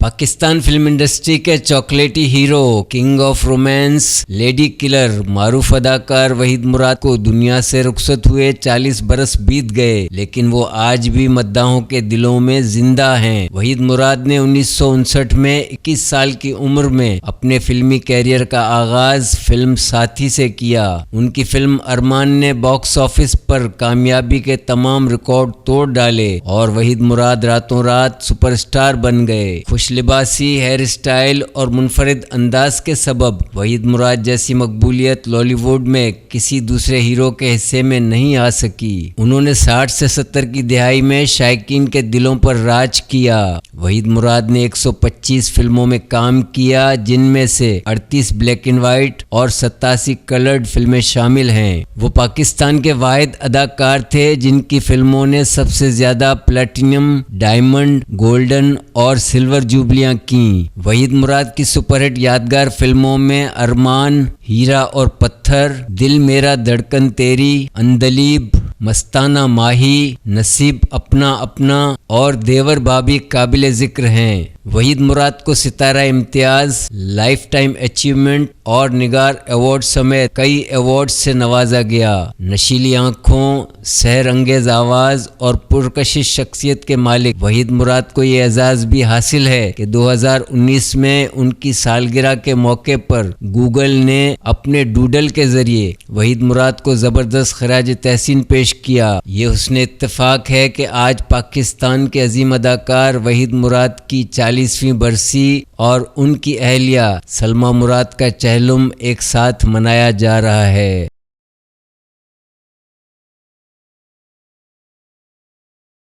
Pakistan film industry کے chocolatey hero, king of romance, lady colour, معروف اداکار وحید مراد کو دنیا سے رخصت ہوئے 40 برس بیت گئے، لیکن وہ آج بھی مداحوں کے دلوں میں زندہ ہیں۔ وحید مراد نے 1959 میں 21 سال کی عمر میں اپنے فلمی کیریئر کا آغاز فلم ساتھی سے کیا۔ ان کی فلم ارمان نے باکس آفس پر کامیابی کے تمام ریکارڈ توڑ ڈالے اور وحید مراد راتوں رات سپر اسٹار بن گئے۔ خوش لباسی، ہیئر اسٹائل اور منفرد انداز کے سبب وحید مراد جیسی مقبولیت لالی ووڈ میں کسی دوسرے ہیرو کے حصے میں نہیں آ سکی۔ انہوں نے 60 سے 70 کی دہائی میں شائقین کے دلوں پر راج کیا۔ وحید مراد نے 125 فلموں میں کام کیا، جن میں سے 38 بلیک اینڈ وائٹ اور 87 کلرڈ فلمیں شامل ہیں۔ وہ پاکستان کے واحد اداکار تھے جن کی فلموں نے سب سے زیادہ پلیٹینم، ڈائمنڈ، گولڈن اور سلور جوبلیاں کیں۔ وحید مراد کی سپر ہٹ یادگار فلموں میں ارمان، ہیرا اور پتھر، دل میرا دھڑکن تیری، اندلیب، مستانہ ماہی، نصیب اپنا اپنا اور دیور بھابھی قابل ذکر ہیں۔ وحید مراد کو ستارہ امتیاز، لائف ٹائم اچیومنٹ اور نگار ایوارڈ سمیت کئی ایوارڈز سے نوازا گیا۔ نشیلی آنکھوں، سحر انگیز آواز اور پرکشش شخصیت کے مالک وحید مراد کو یہ اعزاز بھی حاصل ہے کہ 2019 میں ان کی سالگرہ کے موقع پر گوگل نے اپنے ڈوڈل کے ذریعے وحید مراد کو زبردست خراج تحسین پیش کیا۔ یہ حسن اتفاق ہے کہ آج پاکستان کے عظیم اداکار وحید مراد کی 40ویں برسی اور ان کی اہلیہ سلمیٰ مراد کا چہلم ایک ساتھ منایا جا رہا ہے۔